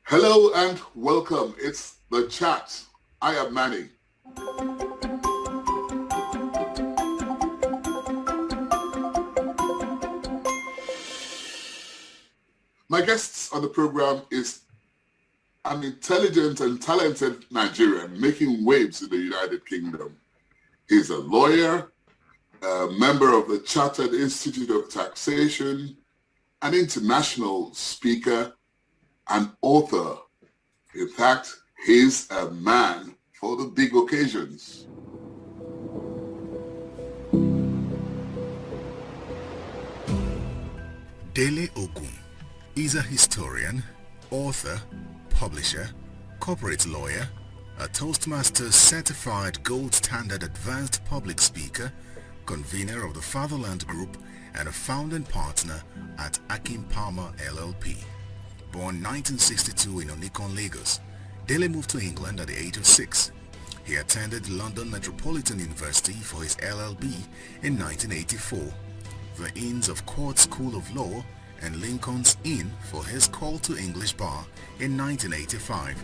Hello and welcome. It's The Chat. I am Manny. My guest on the program is an intelligent and talented Nigerian making waves in the United Kingdom. He's a lawyer, a member of the Chartered Institute of Taxation, an international speaker, an author. In fact, he's a man for the big occasions. Dele Ogun is a historian, author, publisher, corporate lawyer, a Toastmasters certified gold standard advanced public speaker, convener of the Fatherland Group, and a founding partner at Akin Palmer LLP. Born 1962 in Onikon, Lagos, Dele moved to England at the age of 6. He attended London Metropolitan University for his LLB in 1984, the Inns of Court School of Law and Lincoln's Inn for his call to English Bar in 1985,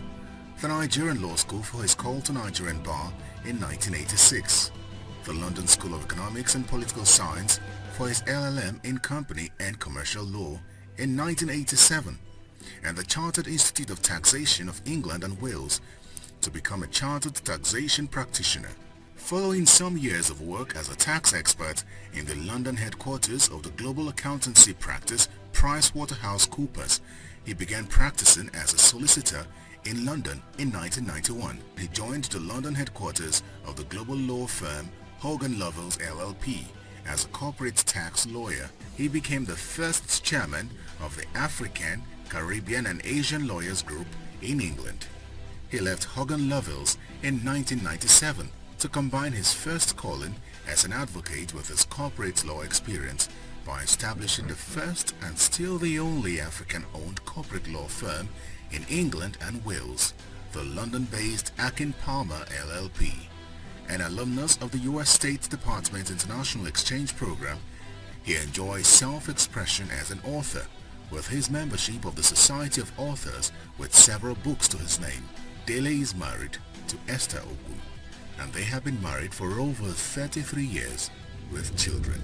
the Nigerian Law School for his call to Nigerian Bar in 1986, the London School of Economics and Political Science for his LLM in Company and Commercial Law in 1987, and the Chartered Institute of Taxation of England and Wales to become a Chartered Taxation Practitioner. Following some years of work as a tax expert in the London headquarters of the global accountancy practice PricewaterhouseCoopers, he began practicing as a solicitor in London in 1991. He joined the London headquarters of the global law firm Hogan Lovells LLP as a corporate tax lawyer. He became the first chairman of the African, Caribbean and Asian Lawyers Group in England. He left Hogan Lovells in 1997 to combine his first calling as an advocate with his corporate law experience by establishing the first and still the only African-owned corporate law firm in England and Wales, the London-based Akin Palmer LLP. An alumnus of the U.S. State Department International Exchange Program, he enjoys self-expression as an author, with his membership of the Society of Authors with several books to his name. Dele is married to Esther Ogun, and they have been married for over 33 years with children.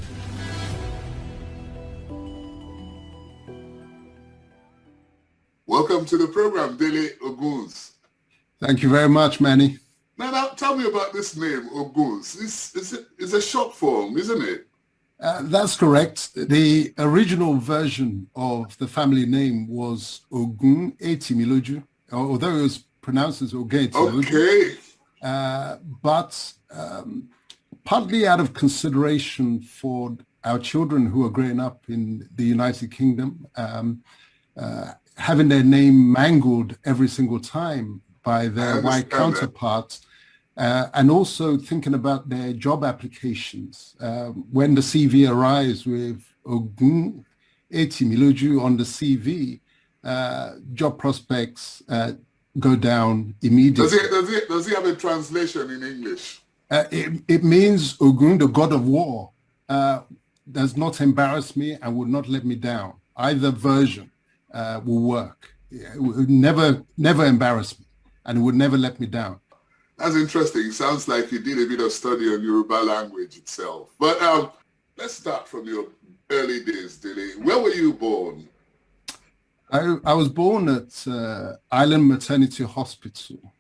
Welcome to the program, Dele Oguns. Thank you very much, Manny. Now tell me about this name, Oguns. It's a short form, isn't it? That's correct. The original version of the family name was Ogun Etimiloju, although it was pronounced as Ogun Etimiloju. Okay. But partly out of consideration for our children who are growing up in the United Kingdom, having their name mangled every single time by their white counterparts, and also thinking about their job applications. When the CV arrives with Ogun Etimiloju on the CV, job prospects go down immediately. Does he have a translation in English? It means Ogun, the god of war, does not embarrass me and will not let me down. Either version will work. It would never embarrass me, and it would never let me down. That's interesting. It sounds like you did a bit of study on Yoruba language itself. But let's start from your early days, Dele. Where were you born? I was born at Island Maternity Hospital,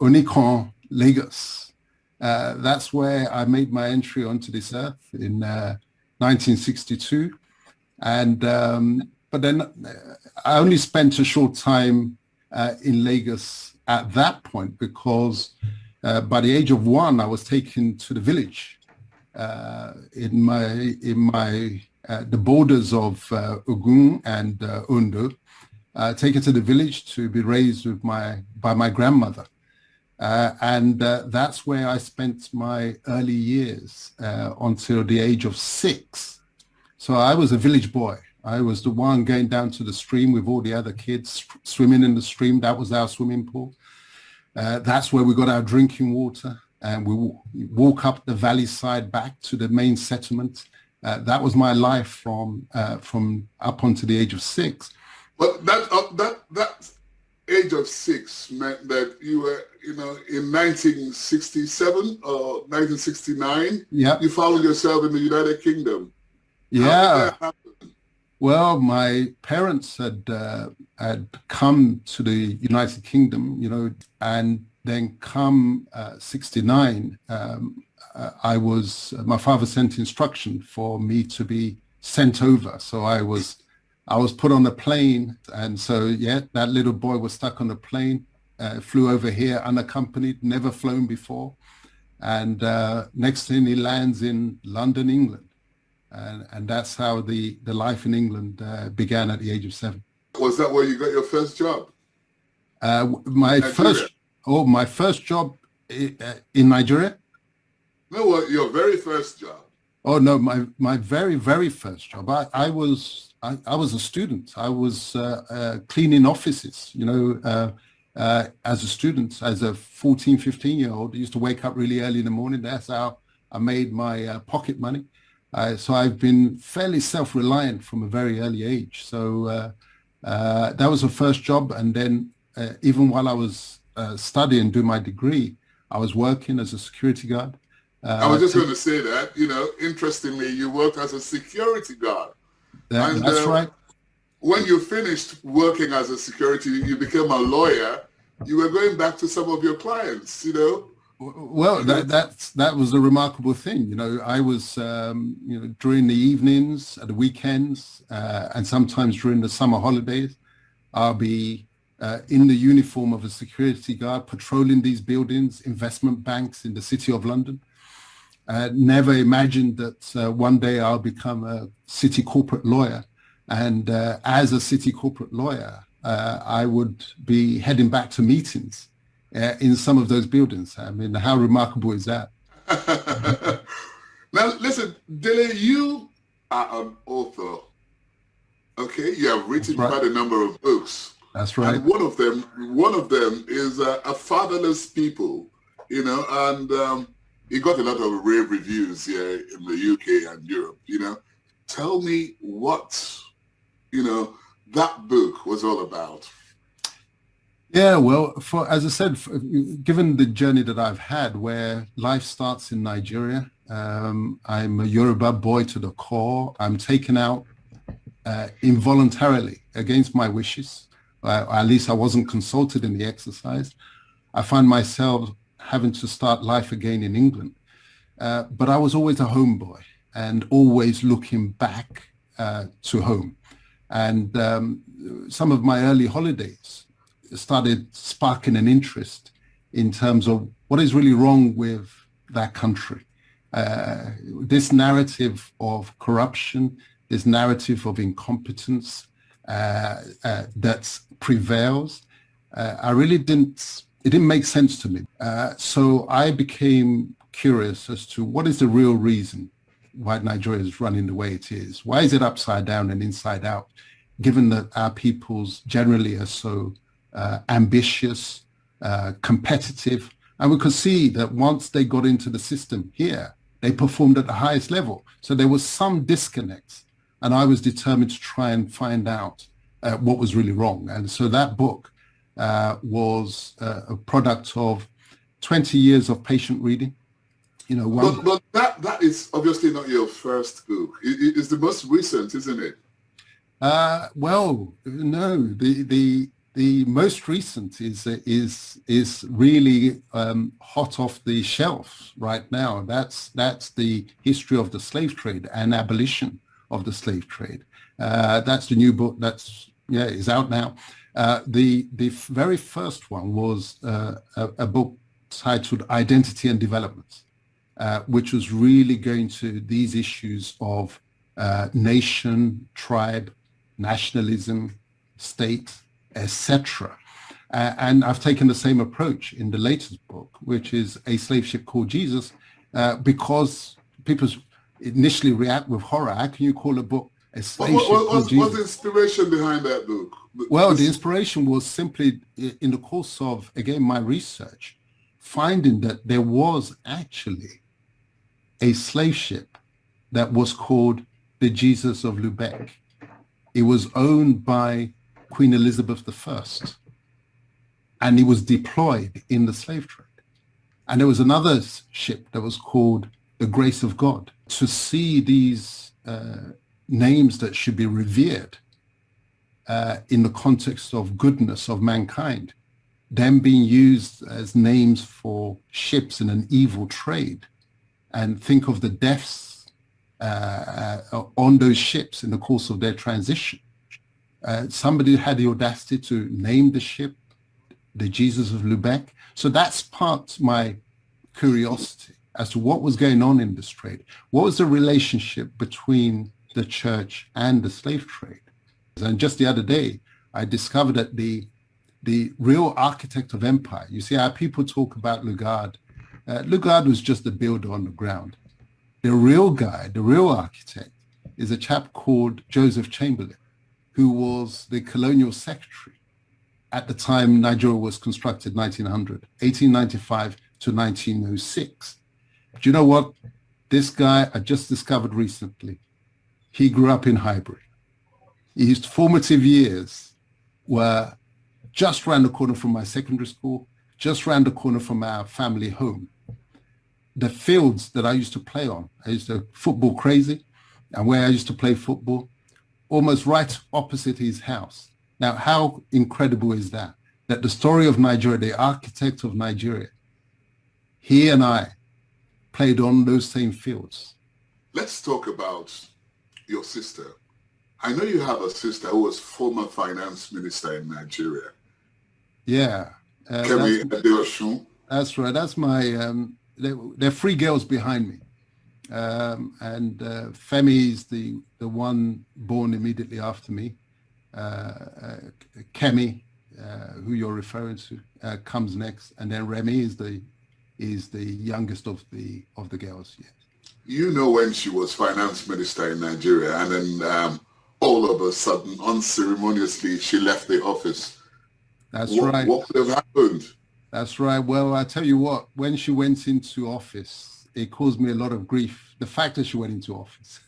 Onikon, Lagos. That's where I made my entry onto this earth in 1962. And but then I only spent a short time in Lagos at that point, because by the age of 1, I was taken to the village in the borders of Ogun and Ondo, taken to the village to be raised by my grandmother. And that's where I spent my early years until the age of 6. So I was a village boy. I was the one going down to the stream with all the other kids, swimming in the stream. That was our swimming pool. That's where we got our drinking water. And we walk up the valley side back to the main settlement. That was my life from up until the age of 6. But that age of 6 meant that you were, in 1967 or 1969, Yeah. you found yourself in the United Kingdom. Yeah. How did that happen? Well, my parents had come to the United Kingdom, and then come 69, my father sent instruction for me to be sent over. So I was put on a plane, and so that little boy was stuck on a plane, flew over here unaccompanied, never flown before, and next thing he lands in London, England. And that's how the life in England began at the age of 7. Was that where you got your first job? My first job in Nigeria? No, your very first job. Oh no, my very, very first job. I was a student. I was cleaning offices, as a student, as a 14, 15-year-old. I used to wake up really early in the morning. That's how I made my pocket money. So I've been fairly self-reliant from a very early age. So that was the first job. And then even while I was studying, doing my degree, I was working as a security guard. I was just going to say that, interestingly, you worked as a security guard. That's right. When you finished working as a security, you became a lawyer. You were going back to some of your clients, Well, that was a remarkable thing. I was, during the evenings, at the weekends, and sometimes during the summer holidays, I'll be in the uniform of a security guard, patrolling these buildings, investment banks in the City of London. Never imagined that one day I'll become a city corporate lawyer. And as a city corporate lawyer, I would be heading back to meetings in some of those buildings. I mean, how remarkable is that? Now, listen, Dele, you are an author. Okay, you have written quite a number of books. That's right. And one of them is a Fatherless People. And he got a lot of rave reviews here in the UK and Europe. Tell me what that book was all about. Yeah, well, as I said, given the journey that I've had, where life starts in Nigeria, I'm a Yoruba boy to the core. I'm taken out involuntarily against my wishes. At least I wasn't consulted in the exercise. I find myself having to start life again in England. But I was always a homeboy and always looking back to home. And some of my early holidays started sparking an interest in terms of what is really wrong with that country. This narrative of corruption, this narrative of incompetence that prevails, it didn't make sense to me. So I became curious as to what is the real reason why Nigeria is running the way it is. Why is it upside down and inside out, given that our peoples generally are so ambitious, competitive? And we could see that once they got into the system here, they performed at the highest level. So there was some disconnects. And I was determined to try and find out what was really wrong. And so that book was a product of 20 years of patient reading. But that is obviously not your first book. It's the most recent, isn't it? Well, no. The most recent is really hot off the shelf right now. That's the history of the slave trade and abolition of the slave trade. That's the new book. Is out now. The very first one was a book titled Identity and Development, which was really going to these issues of nation, tribe, nationalism, state, etc. And I've taken the same approach in the latest book, which is A Slave Ship Called Jesus, because people initially react with horror. How can you call a book a slave ship called Jesus? What's the inspiration behind that book? Well, the inspiration was simply in the course of, again, my research, finding that there was actually a slave ship that was called the Jesus of Lubeck. It was owned by Queen Elizabeth I. and he was deployed in the slave trade. And there was another ship that was called the Grace of God. To see these names that should be revered in the context of goodness of mankind, them being used as names for ships in an evil trade, and think of the deaths on those ships in the course of their transition. Somebody had the audacity to name the ship the Jesus of Lubeck. So that sparked my curiosity as to what was going on in this trade. What was the relationship between the church and the slave trade? And just the other day, I discovered that the real architect of empire, you see how people talk about Lugard. Lugard was just a builder on the ground. The real guy, the real architect, is a chap called Joseph Chamberlain, who was the colonial secretary at the time Nigeria was constructed, 1895 to 1906. Do you know what? This guy I just discovered recently, he grew up in Highbury. His formative years were just around the corner from my secondary school, just around the corner from our family home. The fields that I used to play on, I used to football crazy, and where I used to play football, almost right opposite his house. Now, how incredible is that? That the story of Nigeria, the architect of Nigeria, he and I played on those same fields. Let's talk about your sister. I know you have a sister who was former finance minister in Nigeria. Yeah. Kemi Adeosun. That's right. That's my, there are three girls behind me. And Femi is the one born immediately after me. Kemi, who you're referring to, comes next. And then Remy is the youngest of the girls. Yes. You know, when she was finance minister in Nigeria, and then all of a sudden, unceremoniously, she left the office. That's right. What could have happened? That's right. Well, I tell you what, when she went into office, it caused me a lot of grief. The fact that she went into office,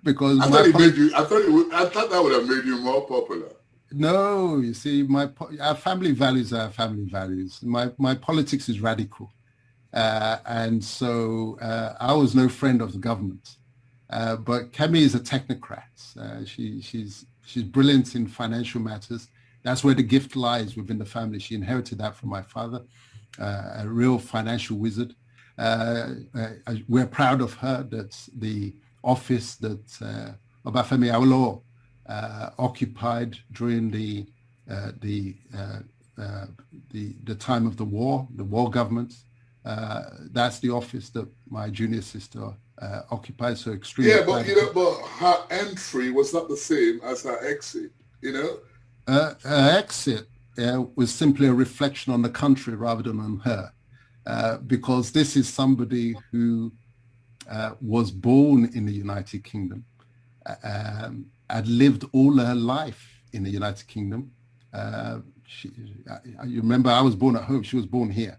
because I thought that would have made you more popular. No, you see, our family values are our family values. My politics is radical, and so I was no friend of the government. But Kemi is a technocrat. She's brilliant in financial matters. That's where the gift lies within the family. She inherited that from my father, a real financial wizard. We're proud of her. That the office that Obafemi Awolowo occupied during the time of the war government. That's the office that my junior sister occupied. So extremely. Yeah, but her entry was not the same as her exit. Her exit was simply a reflection on the country rather than on her, because this is somebody who was born in the United Kingdom, had lived all her life in the United Kingdom. You remember, I was born at home. She was born here.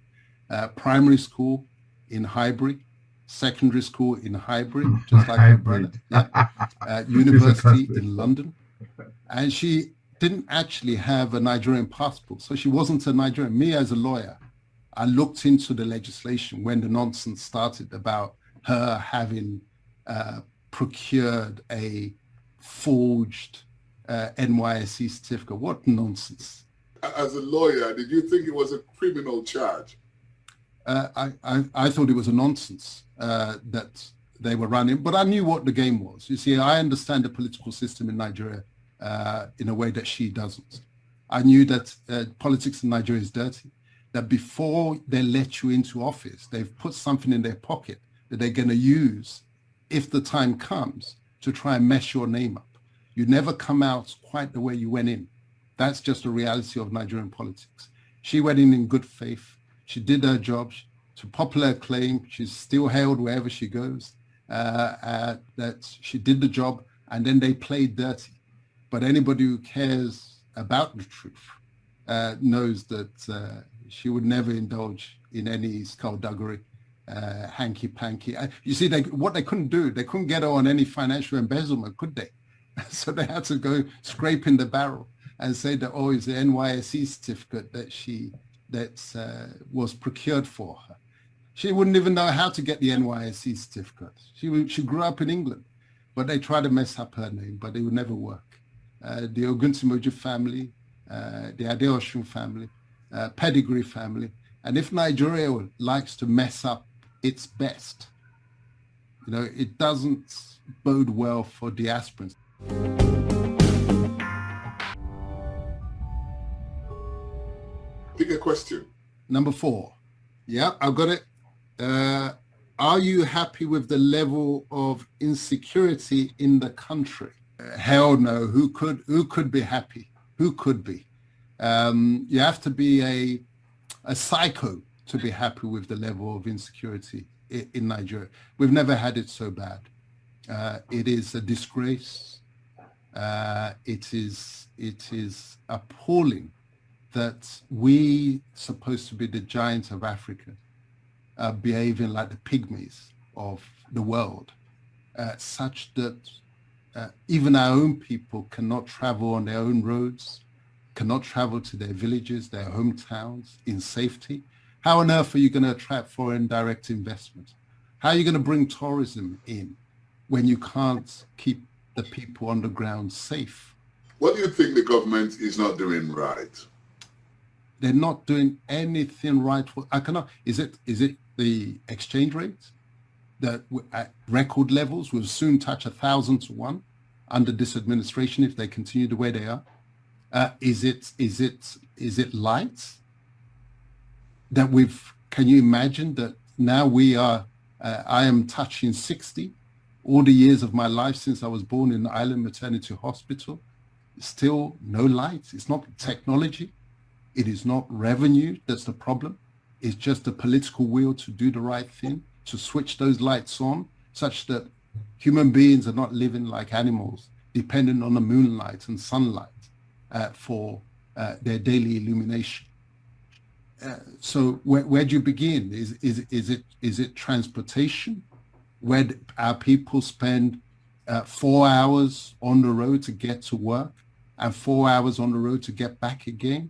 Primary school in Highbury, secondary school in Highbury, just like her brother. Yeah. University in London. And she didn't actually have a Nigerian passport, so she wasn't a Nigerian. Me as a lawyer, I looked into the legislation when the nonsense started about her having procured a forged NYSE certificate. What nonsense. As a lawyer, did you think it was a criminal charge? I thought it was a nonsense that they were running, but I knew what the game was. You see, I understand the political system in Nigeria in a way that she doesn't. I knew that politics in Nigeria is dirty, that before they let you into office, they've put something in their pocket that they're going to use if the time comes to try and mess your name up. You never come out quite the way you went in. That's just the reality of Nigerian politics. She went in good faith. She did her job to popular acclaim. She's still hailed wherever she goes, that she did the job, and then they played dirty. But anybody who cares about the truth knows that she would never indulge in any skullduggery, hanky-panky. You see, what they couldn't do, they couldn't get her on any financial embezzlement, could they? So they had to go scraping the barrel. and say that, oh, it's the NYSE certificate that was procured for her. She wouldn't even know how to get the NYSE certificate. She grew up in England, but they tried to mess up her name, but it would never work. The Ogunsimoju family, the Adeosun family, pedigree family, and if Nigeria likes to mess up its best, it doesn't bode well for diasporans. Pick a question. Number 4. Yeah, I've got it. Are you happy with the level of insecurity in the country? Hell no. Who could be happy? Who could be? You have to be a psycho to be happy with the level of insecurity in Nigeria. We've never had it so bad. It is a disgrace. It is appalling that we, supposed to be the giants of Africa, are behaving like the pygmies of the world, such that even our own people cannot travel on their own roads, cannot travel to their villages, their hometowns in safety. How on earth are you going to attract foreign direct investment? How are you going to bring tourism in when you can't keep the people on the ground safe? What do you think the government is not doing right? They're not doing anything right. Is it the exchange rate that at record levels will soon touch 1,000 to 1 under this administration if they continue the way they are? Is it light that can you imagine that now I am touching 60, all the years of my life since I was born in Island Maternity Hospital, still no light. It's not technology. It is not revenue that's the problem. It's just the political will to do the right thing, to switch those lights on such that human beings are not living like animals, dependent on the moonlight and sunlight for their daily illumination. So where do you begin? Is it transportation, where our people spend 4 hours on the road to get to work and 4 hours on the road to get back again?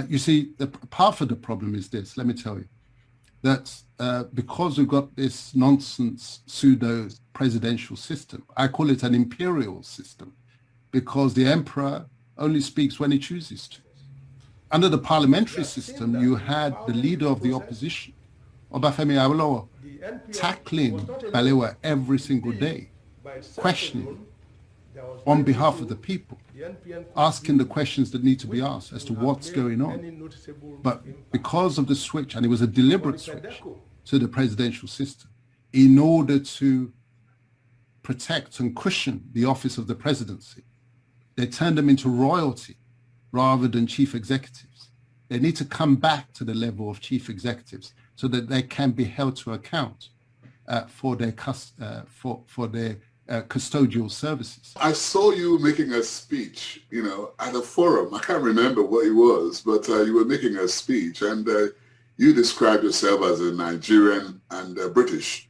You see, part of the problem is this, let me tell you, that because we've got this nonsense pseudo presidential system, I call it an imperial system, because the emperor only speaks when he chooses to. Under the parliamentary system, you had the leader of the opposition, Obafemi Awolowo, tackling Balewa every single day, questioning on behalf of the people, asking the questions that need to be asked as to what's going on. But because of the switch, and it was a deliberate switch to the presidential system, in order to protect and cushion the office of the presidency, they turned them into royalty rather than chief executives. They need to come back to the level of chief executives so that they can be held to account for their custodial services. I saw you making a speech, at a forum. I can't remember what it was, but you were making a speech, and you described yourself as a Nigerian and British.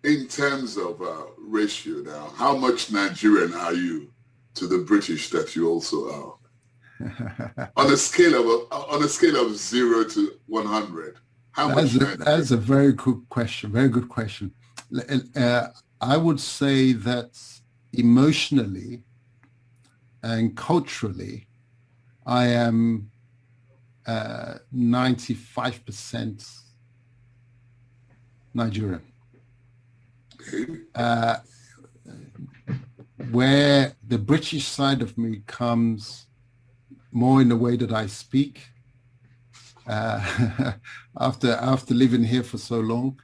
In terms of ratio now, how much Nigerian are you to the British that you also are? on a scale of 0 to 100, how much? That's a very good question. Very good question. I would say that emotionally and culturally, I am 95% Nigerian. Where the British side of me comes more in the way that I speak, after living here for so long,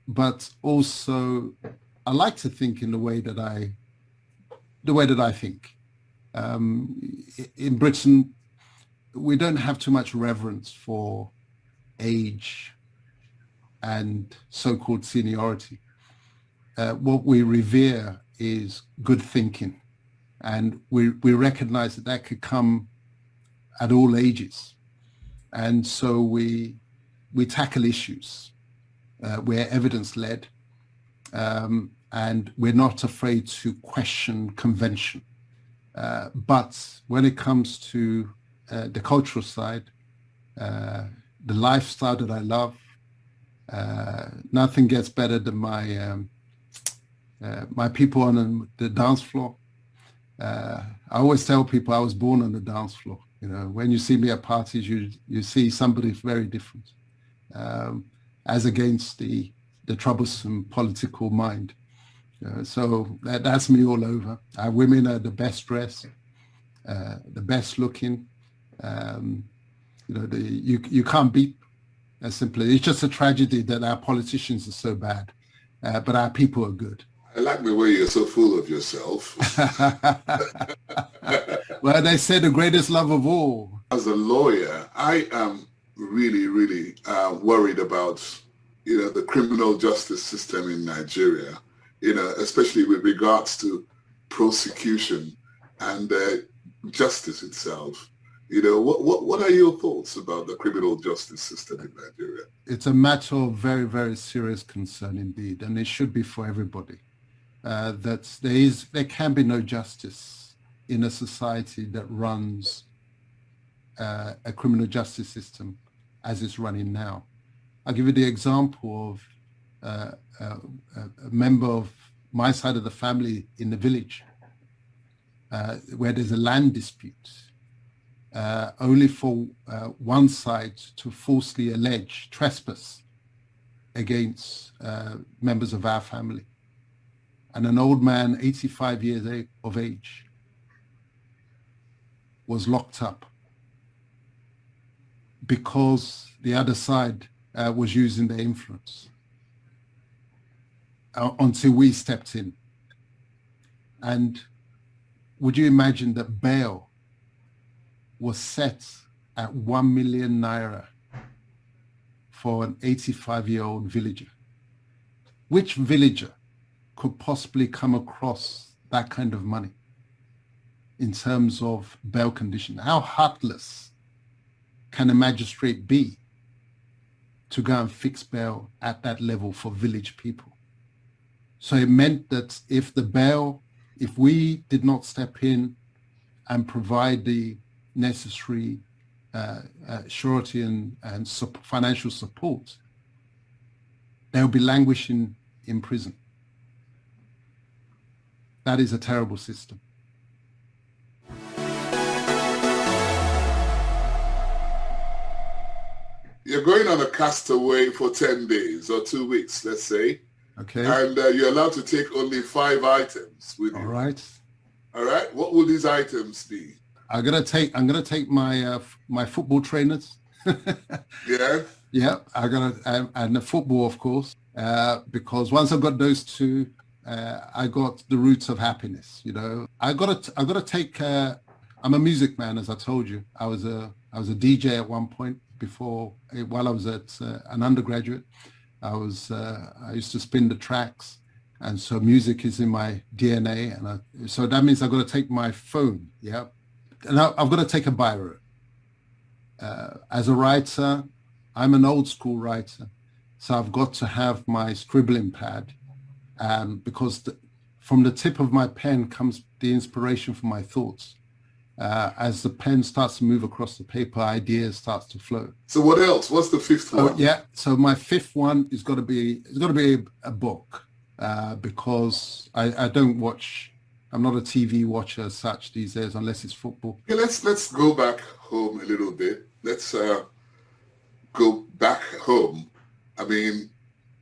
but also I like to think in the way that I think. In Britain, we don't have too much reverence for age and so-called seniority. What we revere is good thinking, and we recognize that could come at all ages. And so we tackle issues. We're evidence-led. and we're not afraid to question convention. But when it comes to the cultural side, the lifestyle that I love, nothing gets better than my people on the dance floor. I always tell people I was born on the dance floor. You know, when you see me at parties, you see somebody very different, as against the troublesome political mind. So that's me all over. Our women are the best dressed, the best looking. You can't beat as simply. It's just a tragedy that our politicians are so bad, but our people are good. I like the way you're so full of yourself. Well, they say the greatest love of all. As a lawyer, I am really, really worried about, the criminal justice system in Nigeria, especially with regards to prosecution and justice itself. What are your thoughts about the criminal justice system in Nigeria? It's a matter of very, very serious concern indeed, and it should be for everybody. That there can be no justice in a society that runs a criminal justice system as it's running now. I'll give you the example of a member of my side of the family in the village where there's a land dispute, only for one side to falsely allege trespass against members of our family. And an old man, 85 years of age, was locked up because the other side was using their influence until we stepped in. And would you imagine that bail was set at 1 million naira for an 85-year-old villager? Which villager could possibly come across that kind of money in terms of bail condition? How heartless can a magistrate be to go and fix bail at that level for village people? So it meant that if we did not step in and provide the necessary surety and financial support, they'll be languishing in prison. That is a terrible system. You're going on a castaway for 10 days or 2 weeks, let's say. Okay. And you're allowed to take only 5 items with you. All right. All right. What will these items be? I'm gonna take my my football trainers. Yeah. Yeah. And the football, of course, because once I got those two, I got the roots of happiness. I gotta take. I'm a music man, as I told you. I was a DJ at one point while I was at an undergraduate. I used to spin the tracks, and so music is in my DNA, and so that means I've got to take my phone. Yeah, and I've got to take a biro. As a writer, I'm an old school writer, so I've got to have my scribbling pad. Because from the tip of my pen comes the inspiration for my thoughts. As the pen starts to move across the paper, ideas starts to flow. So what else? What's the fifth one? Oh, yeah. So my fifth one is got to be a book, because I don't watch. I'm not a TV watcher as such these days, unless it's football. Okay, let's go back home a little bit. Let's go back home. I mean,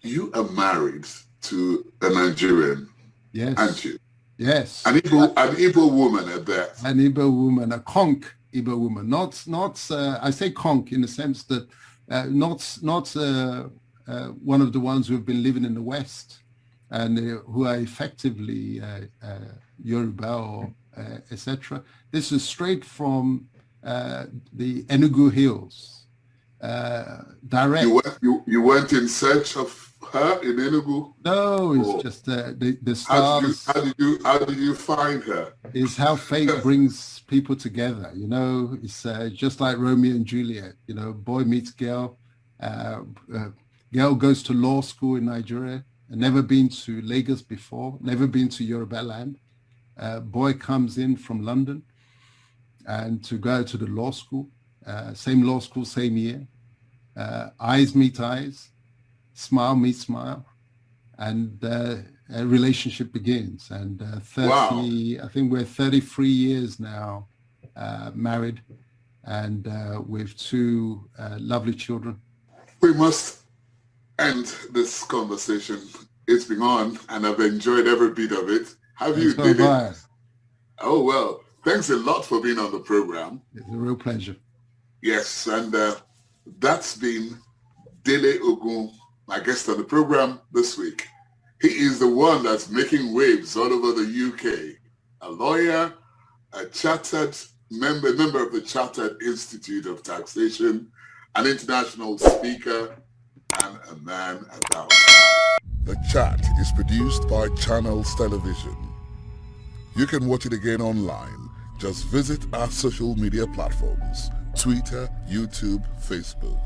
you are married to a Nigerian, yes, aren't you? Yes. An Igbo woman at that. An Igbo woman, a conch Igbo woman. Not. I say conch in the sense that not one of the ones who have been living in the West and who are effectively Yoruba or etc. This is straight from the Enugu Hills. Direct. You went in search of her in Enugu? No, it's just the stars. How did you find her? Is how fate brings people together. It's just like Romeo and Juliet. Boy meets girl. Girl goes to law school in Nigeria, never been to Lagos before, never been to Yoruba land. Boy comes in from London and to go to the law school, same law school, same year. Eyes meet eyes, smile meets smile, and a relationship begins. And 30, Wow. I think we're 33 years now married, and with two lovely children. We must end this conversation. It's been on, and I've enjoyed every bit of it. Have you, So have Dele? I. Oh, well, thanks a lot for being on the program. It's a real pleasure. Yes, and that's been Dele Ogun, my guest on the program this week. He is the one that's making waves all over the UK. A lawyer, a chartered member of the Chartered Institute of Taxation, an international speaker, and a man about town. The Chat is produced by Channels Television. You can watch it again online. Just visit our social media platforms: Twitter, YouTube, Facebook.